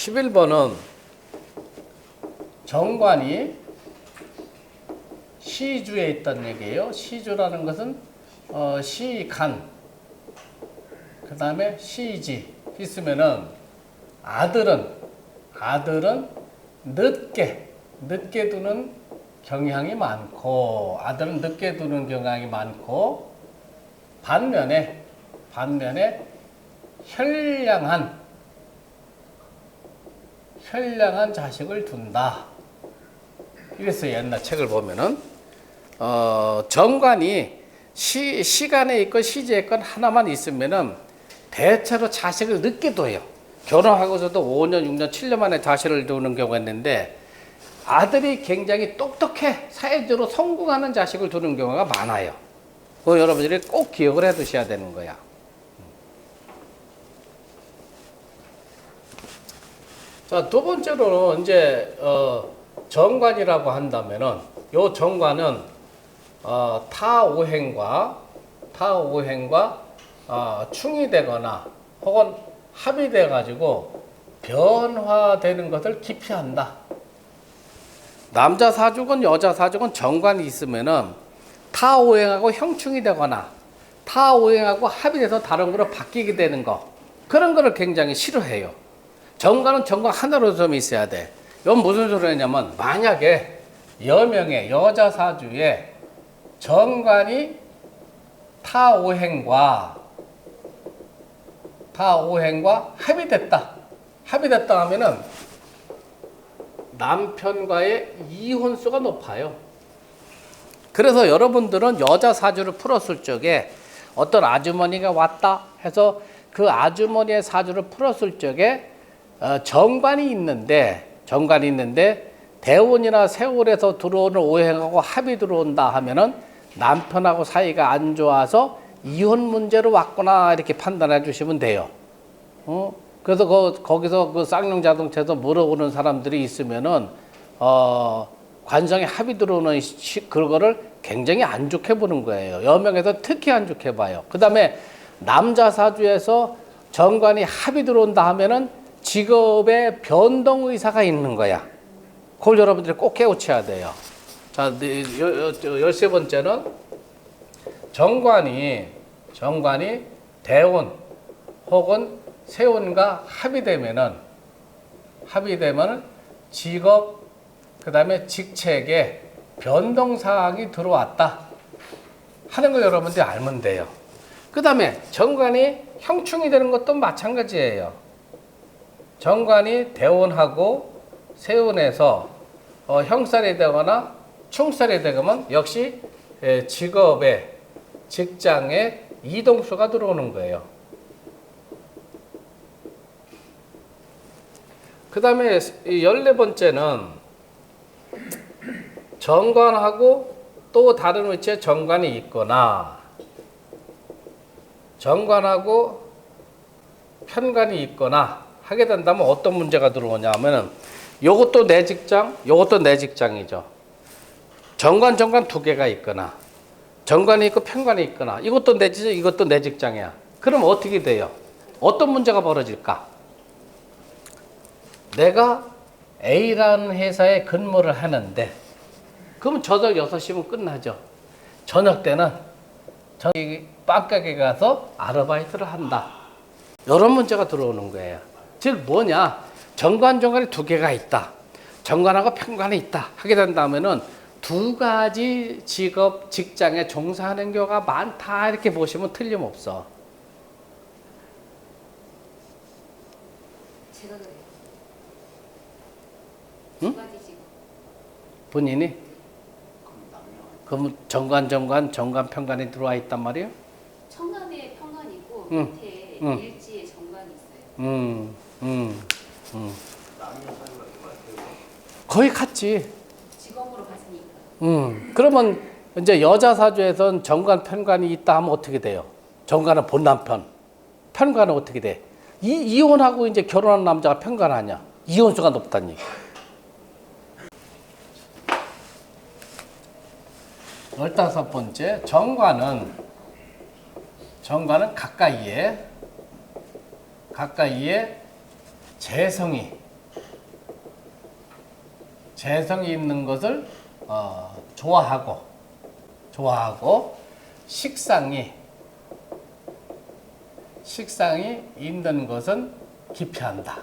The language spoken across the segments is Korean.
11번은 정관이 시주에 있다는 얘기예요. 시주라는 것은 시간, 그 다음에 시지 있으면은 아들은 늦게 두는 경향이 많고, 아들은 늦게 두는 경향이 많고, 반면에 현량한 자식을 둔다. 이랬어요. 옛날 책을 보면은 정관이 시간에 있건 시제에 있건 하나만 있으면은 대체로 자식을 늦게 둬요. 결혼하고서도 5년, 6년, 7년 만에 자식을 두는 경우가 있는데, 아들이 굉장히 똑똑해 사회적으로 성공하는 자식을 두는 경우가 많아요. 그거 여러분들이 꼭 기억을 해 두셔야 되는 거야. 자, 두 번째로 이제 정관이라고 한다면은, 요 정관은 타오행과 충이 되거나 혹은 합이 돼 가지고 변화되는 것을 기피한다. 남자 사주건 여자 사주건 정관이 있으면은 타오행하고 형충이 되거나 타오행하고 합이 돼서 다른 거로 바뀌게 되는 거, 그런 거를 굉장히 싫어해요. 정관은 정관 하나로 좀 있어야 돼. 이건 무슨 소리냐면, 만약에 여명의 여자 사주에 정관이 타오행과 합이 됐다 하면은 남편과의 이혼수가 높아요. 그래서 여러분들은 여자 사주를 풀었을 적에 어떤 아주머니가 왔다 해서 그 아주머니의 사주를 풀었을 적에 정관이 있는데 대운이나 세월에서 들어오는 오행하고 합이 들어온다 하면은 남편하고 사이가 안 좋아서 이혼 문제로 왔구나, 이렇게 판단해 주시면 돼요. 그래서 거기서 그 쌍용 자동차에서 물어보는 사람들이 있으면은 관성에 합이 들어오는 그거를 굉장히 안 좋게 보는 거예요. 여명에서 특히 안 좋게 봐요. 그 다음에 남자 사주에서 정관이 합이 들어온다 하면은 직업에 변동 의사가 있는 거야. 그걸 여러분들이 꼭 깨우쳐야 돼요. 자, 13번째는 정관이 대운 혹은 세운과 합이 되면은 직업, 그 다음에 직책에 변동사항이 들어왔다 하는 걸 여러분들이 알면 돼요. 그 다음에 정관이 형충이 되는 것도 마찬가지예요. 정관이 대운하고 세운에서 형살이 되거나 충살이 되면 역시 직업에, 직장에 이동수가 들어오는 거예요. 그 다음에 14번째는 정관하고 또 다른 위치에 정관이 있거나 정관하고 편관이 있거나 하게 된다면 어떤 문제가 들어오냐 하면은, 요것도 내 직장, 요것도 내 직장이죠. 정관 두 개가 있거나 정관이 있고 편관이 있거나, 이것도 내 직장, 이것도 내 직장이야. 그럼 어떻게 돼요? 어떤 문제가 벌어질까? 내가 A라는 회사에 근무를 하는데, 그러면 저녁 6시면 끝나죠. 저녁 때는 빵가게 가서 아르바이트를 한다. 이런 문제가 들어오는 거예요. 즉 뭐냐? 정관이 두 개가 있다. 정관하고 편관이 있다 하게 된다면은 두 가지 직업, 직장에 종사하는 경우가 많다, 이렇게 보시면 틀림없어. 제가 그래요. 응? 본인이? 그럼 정관, 편관이 들어와 있단 말이에요? 천간에 편관이 있고 밑에 일지에 정관이 있어요. 거의 같지. 직업으로 봤으니까. 그러면 이제 여자 사주에선 정관, 편관이 있다 하면 어떻게 돼요? 정관은 본 남편, 편관은 어떻게 돼? 이혼하고 이제 결혼한 남자가 편관 아니야? 이혼수가 높다는 얘기. 15번째, 정관은 가까이에 재성이 재성이 있는 것을 좋아하고 식상이 있는 것은 기피한다.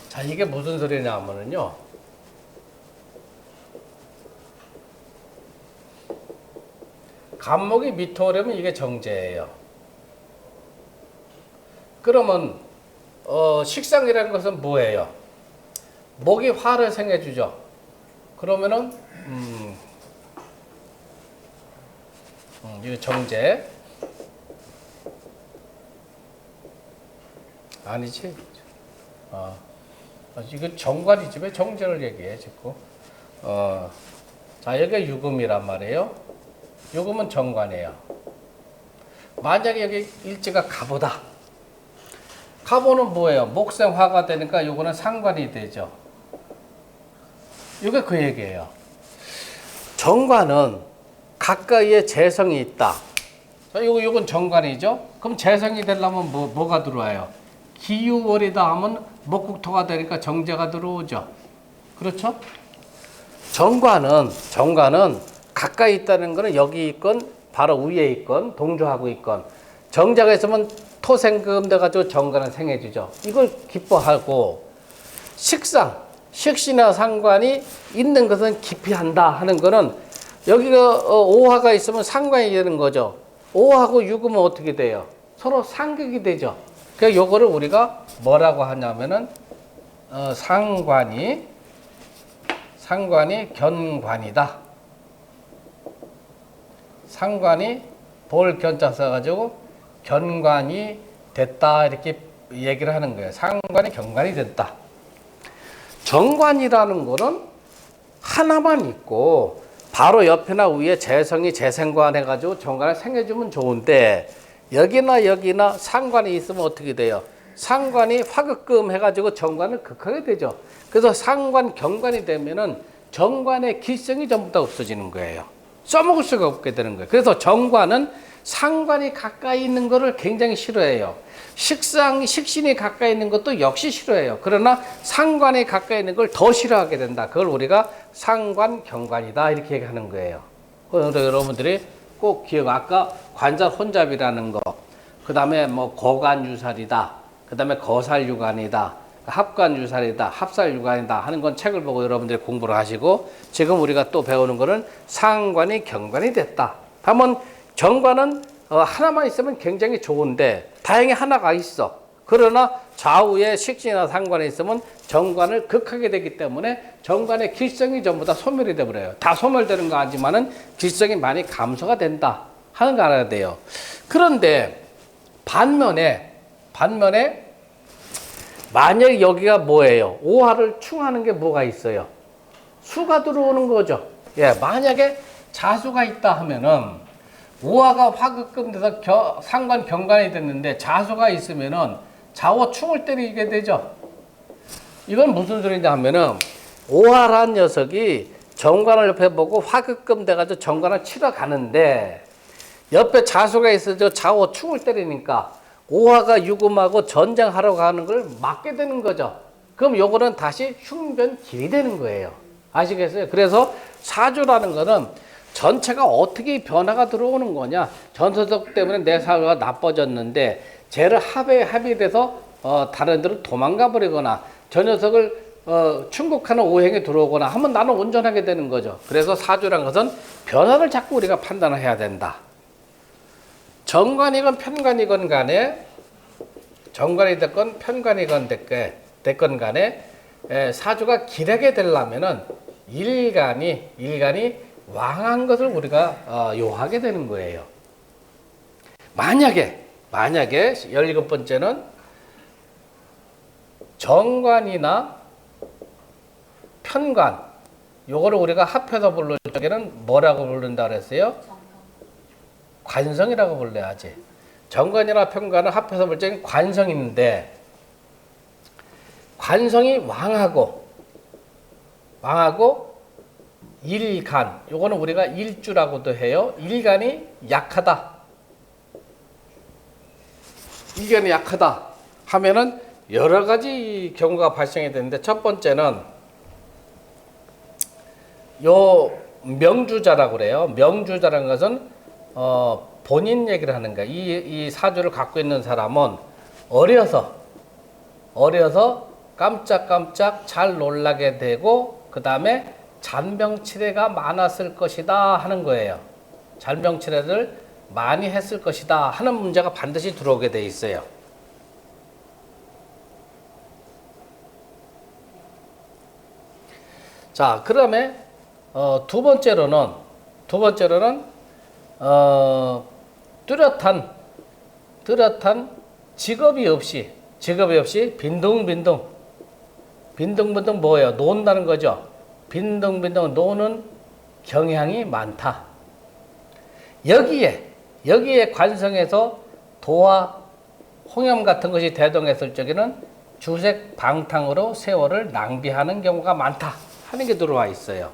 자, 이게 무슨 소리냐면요. 간목이 밑에 오려면 이게 정제예요. 그러면 식상이라는 것은 뭐예요? 목이 화를 생겨주죠. 그러면은 이거 정제 아니지? 이거 정관이지 왜 정제를 얘기해 자꾸? 자, 여기가 유금이란 말이에요. 유금은 정관이에요. 만약에 여기 일지가 갑오다. 갑오는 뭐예요? 목생화가 되니까 요거는 상관이 되죠. 이게 그 얘기예요. 정관은 가까이에 재성이 있다. 자, 요건 정관이죠. 그럼 재성이 되려면 뭐가 들어와요? 기유월이다 하면 목국토가 되니까 정제가 들어오죠. 그렇죠? 정관은 가까이 있다는 거는 여기 있건 바로 위에 있건 동조하고 있건 정자가 있으면 토생금 돼가지고 정관은 생해주죠. 이걸 기뻐하고 식시나 상관이 있는 것은 기피한다 하는 거는 여기가 오화가 있으면 상관이 되는 거죠. 오하고 유금은 어떻게 돼요? 서로 상극이 되죠. 그러니까 요거를 우리가 뭐라고 하냐면은 상관이 견관이다. 상관이 볼 견자 써가지고 견관이 됐다 이렇게 얘기를 하는 거예요. 상관이 견관이 됐다. 정관이라는 거는 하나만 있고 바로 옆이나 위에 재성이 재생관 해가지고 정관을 생겨주면 좋은데 여기나 상관이 있으면 어떻게 돼요? 상관이 화극금 해가지고 정관을 극하게 되죠. 그래서 상관 경관이 되면은 정관의 기성이 전부 다 없어지는 거예요. 써먹을 수가 없게 되는 거예요. 그래서 정관은 상관이 가까이 있는 것을 굉장히 싫어해요. 식신이 가까이 있는 것도 역시 싫어해요. 그러나 상관이 가까이 있는 걸 더 싫어하게 된다. 그걸 우리가 상관 경관이다 이렇게 얘기하는 거예요. 그래서 여러분들이 꼭 아까 관절 혼잡이라는 거, 그 다음에 뭐 거간유살이다, 그 다음에 거살유관이다, 합관유살이다, 합살유관이다 하는 건 책을 보고 여러분들이 공부를 하시고 지금 우리가 또 배우는 거는 상관이 경관이 됐다. 다만 정관은 하나만 있으면 굉장히 좋은데 다행히 하나가 있어. 그러나 좌우에 식신이나 상관이 있으면 정관을 극하게 되기 때문에 정관의 길성이 전부 다 소멸이 되버려요. 다 소멸되는 거 아니지만은 길성이 많이 감소가 된다 하는 거 알아야 돼요. 그런데 반면에 만약 여기가 뭐예요? 오화를 충하는 게 뭐가 있어요? 수가 들어오는 거죠. 예, 만약에 자수가 있다 하면은 오화가 화극금 돼서 상관 경관이 됐는데 자수가 있으면은 좌우 충을 때리게 되죠. 이건 무슨 소리냐 하면은 오화란 녀석이 정관을 옆에 보고 화극금 돼가지고 정관을 치러 가는데 옆에 자수가 있어서 좌우 충을 때리니까 오화가 유금하고 전쟁하러 가는 걸 막게 되는 거죠. 그럼 요거는 다시 흉변길이 되는 거예요. 아시겠어요? 그래서 사주라는 거는 전체가 어떻게 변화가 들어오는 거냐. 전소석 때문에 내 사주가 나빠졌는데 쟤를 합의돼서 다른 데로 도망가 버리거나 저 녀석을 충국하는 오행이 들어오거나 하면 나는 온전하게 되는 거죠. 그래서 사주란 것은 변화를 자꾸 우리가 판단을 해야 된다. 정관이건 편관이건 간에 정관이 됐건 편관이건 됐건 간에 사주가 길하게 되려면은 일간이 왕한 것을 우리가 요하게 되는 거예요. 만약에 17번째는 정관이나 편관 요거를 우리가 합해서 부를 적에는 뭐라고 부른다 그랬어요? 관성이라고 불러야지. 정관이나 편관을 합해서 볼 적엔 관성인데 관성이 왕하고 일간 요거는 우리가 일주라고도 해요. 일간이 약하다 하면은 여러 가지 경우가 발생이 되는데 첫 번째는 요 명주자라고 그래요. 명주자라는 것은 본인 얘기를 하는 거야. 이 사주를 갖고 있는 사람은 어려서 깜짝깜짝 잘 놀라게 되고 그 다음에 잔병치레가 많았을 것이다 하는 거예요. 잔병치레를 많이 했을 것이다 하는 문제가 반드시 들어오게 돼 있어요. 자, 그다음에 두 번째로는 뚜렷한 직업이 없이 빈둥빈둥 뭐예요? 논다는 거죠. 빈둥빈둥 노는 경향이 많다. 여기에 관성에서 도화, 홍염 같은 것이 대동했을 적에는 주색 방탕으로 세월을 낭비하는 경우가 많다 하는 게 들어와 있어요.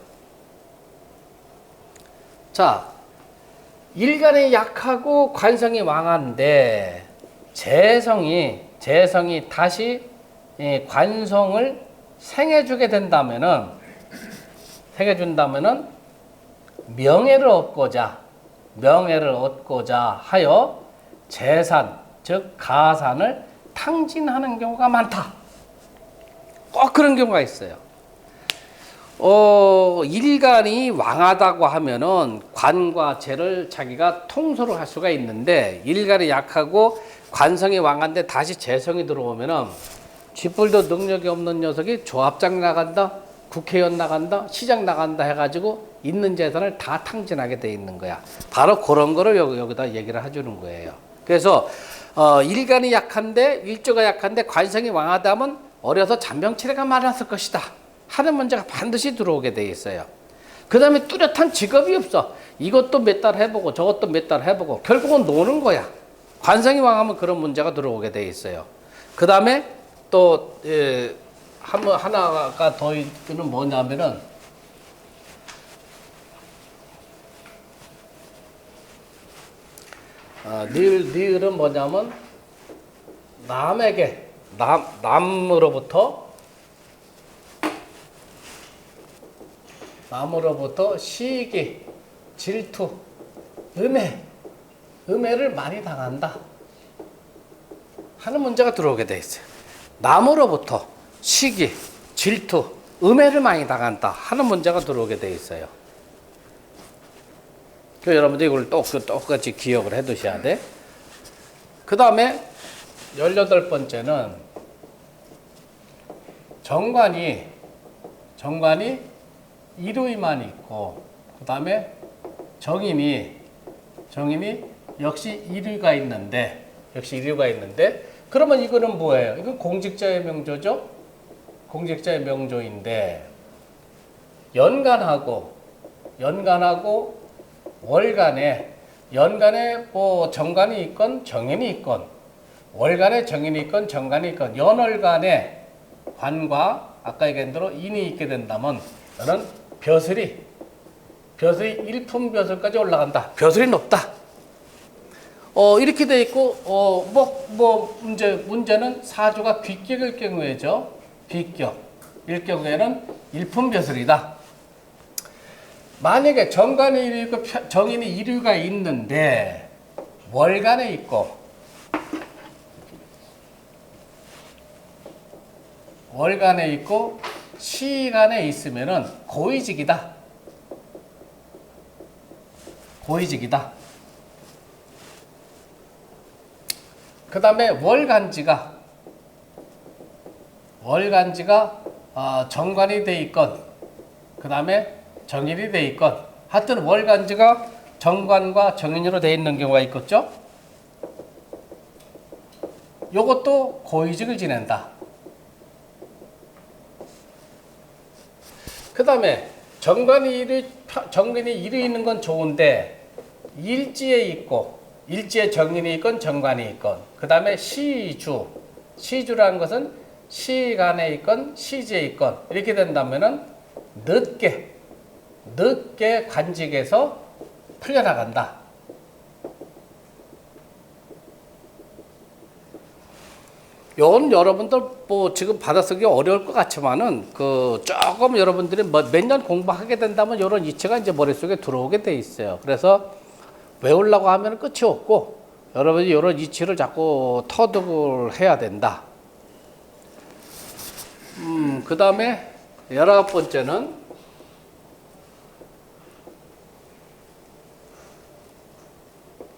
자, 일간이 약하고 관성이 왕한데 재성이 다시 관성을 생해준다면은 명예를 얻고자 하여 재산 즉 가산을 탕진하는 경우가 많다. 꼭 그런 경우가 있어요. 일간이 왕하다고 하면은 관과 재를 자기가 통솔을 할 수가 있는데 일간이 약하고 관성이 왕한데 다시 재성이 들어오면은 쥐뿔도 능력이 없는 녀석이 조합장 나간다, 국회의원 나간다, 시장 나간다 해가지고 있는 재산을 다 탕진하게 돼 있는 거야. 바로 그런 거를 여기다 얘기를 해주는 거예요. 그래서 일간이 약한데 일조가 약한데 관성이 왕하다면 어려서 잔병치레가 많았을 것이다 하는 문제가 반드시 들어오게 돼 있어요. 그 다음에 뚜렷한 직업이 없어. 이것도 몇 달 해보고 저것도 몇 달 해보고 결국은 노는 거야. 관성이 왕하면 그런 문제가 들어오게 돼 있어요. 그 다음에 또 하나가 더 있는 뭐냐면은 니을은 뭐냐면 남으로부터 시기, 질투, 음해를 많이 당한다 하는 문제가 들어오게 돼 있어요. 남으로부터 시기, 질투, 음해를 많이 당한다 하는 문제가 들어오게 돼 있어요. 그래서 여러분들 이걸 똑같이 기억을 해 두셔야 돼. 그 다음에 18번째는 정관이 이루이만 있고 그 다음에 정인이 역시 이류가 있는데 그러면 이거는 뭐예요? 이건 공직자의 명조죠? 공직자의 명조인데 연간하고 월간에 뭐 정관이 있건 정인이 있건 월간에 정인이 있건 정관이 있건 연월간에 관과 아까 얘기한 대로 인이 있게 된다면 너는 벼슬이 일품벼슬까지 올라간다. 벼슬이 높다. 이렇게 돼 있고 문제는 사주가 귀격일 경우에죠. 귀격일 경우에는 일품벼슬이다. 만약에 정관이 이루고 정인이 이류가 있는데 월간에 있고 시간에 있으면은 고위직이다. 그 다음에 월간지가 정관이 돼 있건 그 다음에 정인이 돼 있건 하여튼 월간지가 정관과 정인으로 돼 있는 경우가 있겠죠. 요것도 고위직을 지낸다. 그 다음에 정관이 이루 있는 건 좋은데 일지에 정인이 있건 정관이 있건 그 다음에 시주라는 것은 시간에 있건 시지에 있건 이렇게 된다면은 늦게 관직에서 풀려나간다. 요건 여러분들 뭐 지금 받아쓰기 어려울 것 같지만은 그 조금 여러분들이 몇 년 공부하게 된다면 요런 이치가 이제 머릿속에 들어오게 돼 있어요. 그래서 외우려고 하면 끝이 없고 여러분이 요런 이치를 자꾸 터득을 해야 된다. 그 다음에 19번째는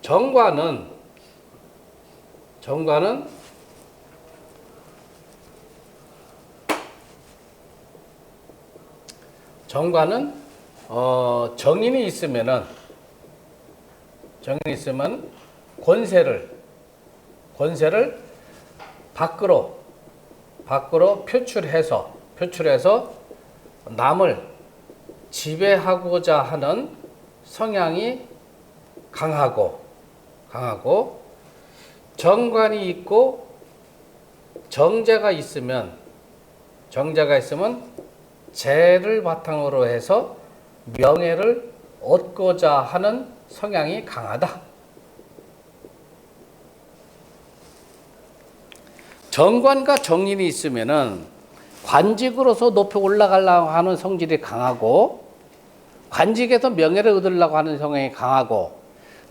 정관은 정인이 있으면 권세를 밖으로 표출해서 남을 지배하고자 하는 성향이 강하고 정관이 있고 정제가 있으면 재를 바탕으로 해서 명예를 얻고자 하는 성향이 강하다. 정관과 정인이 있으면은 관직으로서 높이 올라가려고 하는 성질이 강하고 관직에서 명예를 얻으려고 하는 성향이 강하고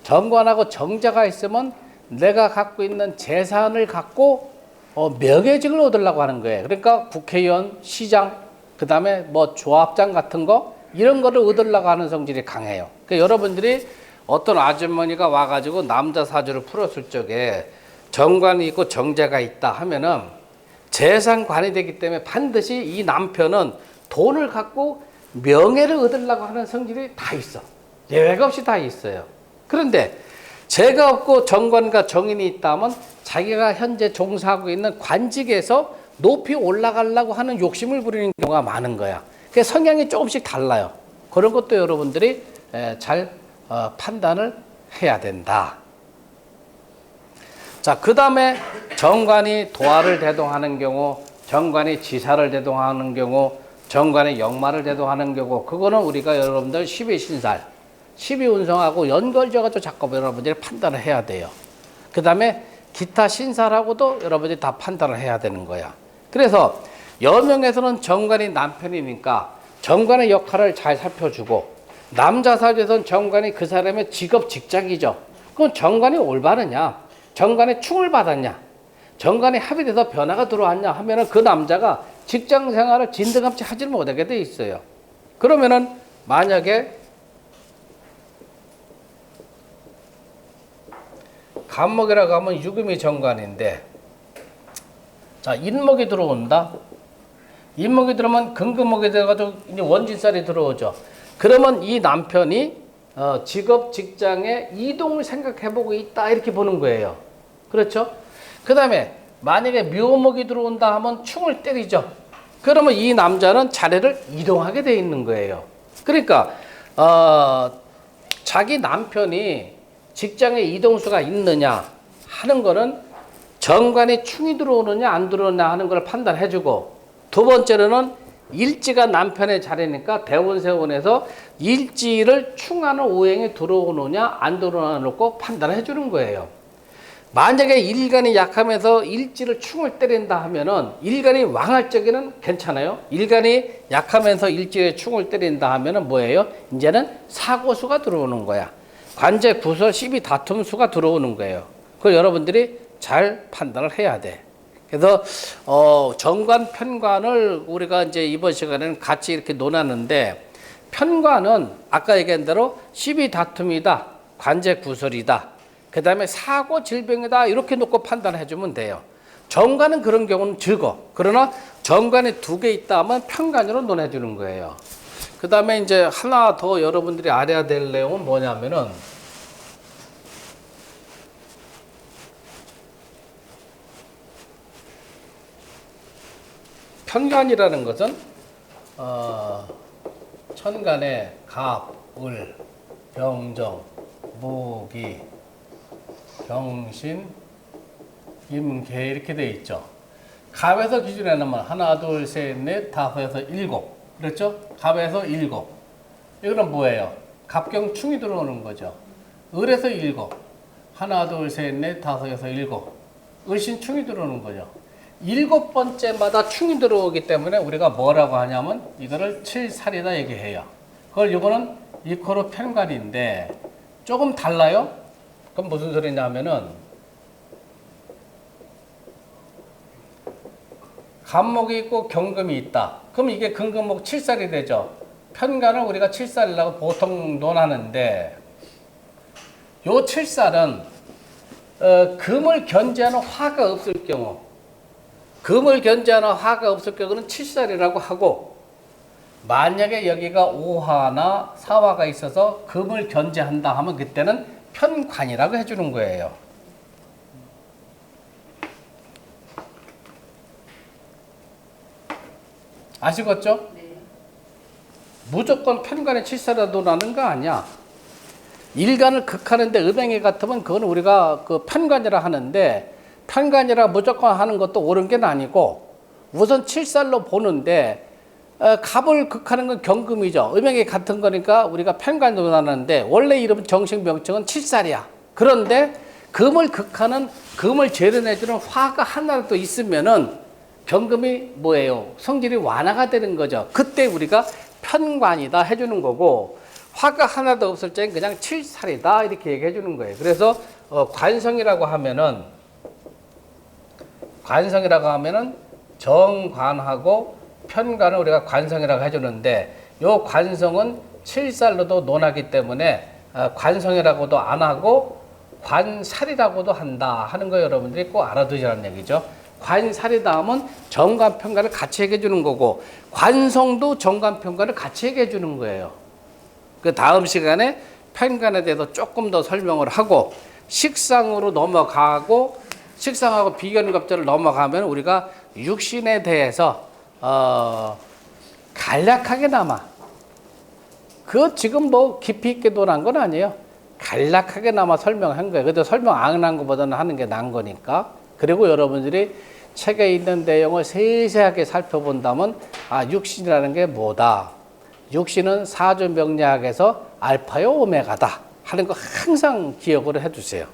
정관하고 정자가 있으면 내가 갖고 있는 재산을 갖고 명예직을 얻으려고 하는 거예요. 그러니까 국회의원, 시장, 그 다음에 뭐 조합장 같은 거 이런 거를 얻으려고 하는 성질이 강해요. 그러니까 여러분들이 어떤 아주머니가 와가지고 남자 사주를 풀었을 적에 정관이 있고 정제가 있다 하면은 재산관이 되기 때문에 반드시 이 남편은 돈을 갖고 명예를 얻으려고 하는 성질이 다 있어. 예외가 없이 다 있어요. 그런데 재가 없고 정관과 정인이 있다면 자기가 현재 종사하고 있는 관직에서 높이 올라가려고 하는 욕심을 부리는 경우가 많은 거야. 그 성향이 조금씩 달라요. 그런 것도 여러분들이 잘 판단을 해야 된다. 자, 그 다음에 정관이 도화를 대동하는 경우, 정관이 지사를 대동하는 경우, 정관이 역마를 대동하는 경우, 그거는 우리가 여러분들 12신살, 12운성하고 연결져가지고 자꾸 여러분들이 판단을 해야 돼요. 그 다음에 기타 신살하고도 여러분들이 다 판단을 해야 되는 거야. 그래서 여명에서는 정관이 남편이니까 정관의 역할을 잘 살펴주고, 남자 사주에서는 정관이 그 사람의 직업 직장이죠. 그럼 정관이 올바르냐? 정관이 충을 받았냐? 정관이 합의돼서 변화가 들어왔냐 하면은 그 남자가 직장 생활을 진드감치 하지를 못하게 돼 있어요. 그러면은 만약에 간목이라고 하면 유금이 정관인데, 자, 인목이 들어온다. 인목이 들어오면 금금목이 돼가지고 이제 원진살이 들어오죠. 그러면 이 남편이 직업 직장의 이동을 생각해보고 있다 이렇게 보는 거예요. 그렇죠? 그 다음에 만약에 묘목이 들어온다 하면 충을 때리죠. 그러면 이 남자는 자리를 이동하게 돼 있는 거예요. 그러니까 자기 남편이 직장에 이동수가 있느냐 하는 거는 정관이 충이 들어오느냐 안 들어오느냐 하는 걸 판단해주고, 두 번째로는 일지가 남편의 자리니까 대원세원에서 일지를 충하는 오행이 들어오느냐 안 들어오느냐 놓고 판단해 주는 거예요. 만약에 일간이 약하면서 일지를 충을 때린다 하면은 일간이 왕할 적에는 괜찮아요. 일간이 약하면서 일지에 충을 때린다 하면은 뭐예요? 이제는 사고수가 들어오는 거야. 관제 구설 시비 다툼수가 들어오는 거예요. 그걸 여러분들이 잘 판단을 해야 돼. 그래서 정관 편관을 우리가 이제 이번 시간에는 같이 이렇게 논하는데, 편관은 아까 얘기한 대로 시비 다툼이다, 관제 구설이다, 그 다음에 사고 질병이다 이렇게 놓고 판단해 주면 돼요. 정관은 그런 경우는 적어. 그러나 정관이 두 개 있다 하면 편관으로 논해 주는 거예요. 그 다음에 이제 하나 더 여러분들이 알아야 될 내용은 뭐냐면은, 편관이라는 것은 천간에 갑, 을, 병정, 무기, 병신, 임계 이렇게 돼 있죠. 갑에서 기준에 놓으면 하나, 둘, 셋, 넷, 다섯, 여섯, 일곱. 그렇죠? 갑에서 일곱. 이거는 뭐예요? 갑경충이 들어오는 거죠. 을에서 일곱. 하나, 둘, 셋, 넷, 다섯, 여섯, 일곱. 을신충이 들어오는 거죠. 7번째마다 충이 들어오기 때문에 우리가 뭐라고 하냐면 이거를 7살이다 얘기해요. 그걸 이거는 이코르 편관인데 조금 달라요. 그럼 무슨 소리냐면은 간목이 있고 경금이 있다. 그럼 이게 근금목 7살이 되죠. 편관을 우리가 7살이라고 보통 논하는데 요 7살은 금을 견제하는 화가 없을 경우 금을 견제하는 화가 없을 경우는 7살이라고 하고 만약에 여기가 5화나 4화가 있어서 금을 견제한다 하면 그때는 편관이라고 해주는 거예요. 아시겠죠? 네. 무조건 편관에 7살이라 논하는 거 아니야. 일간을 극하는데 음행이 같으면 그건 우리가 그 편관이라 하는데 편관이라 무조건 하는 것도 옳은 게 아니고 우선 7살로 보는데 갑을 극하는 건 경금이죠. 음행이 같은 거니까 우리가 편관으로 나누는데 원래 이름 정식 명칭은 7살이야. 그런데 금을 극하는 금을 재련해주는 화가 하나라도 있으면은 경금이 뭐예요? 성질이 완화가 되는 거죠. 그때 우리가 편관이다 해주는 거고 화가 하나도 없을 때는 그냥 7살이다 이렇게 얘기해 주는 거예요. 그래서 관성이라고 하면은 정관하고 편관을 우리가 관성이라고 해주는데 요 관성은 7살로도 논하기 때문에 관성이라고도 안 하고 관살이라고도 한다 하는 거 여러분들이 꼭 알아두시라는 얘기죠. 관살이다 하면 정관 편관을 같이 얘기해 주는 거고 관성도 정관 편관을 같이 얘기해 주는 거예요. 그 다음 시간에 편관에 대해서 조금 더 설명을 하고 식상으로 넘어가고 식상하고 비견갑절을 넘어가면 우리가 육신에 대해서 간략하게나마 그 지금 뭐 깊이 있게 논한 건 아니에요. 간략하게나마 설명한 거예요. 그래도 설명 안 한 것보다는 하는 게 나은 거니까. 그리고 여러분들이 책에 있는 내용을 세세하게 살펴본다면 육신이라는 게 뭐다. 육신은 사주 명리학에서 알파요 오메가다 하는 거 항상 기억을 해두세요.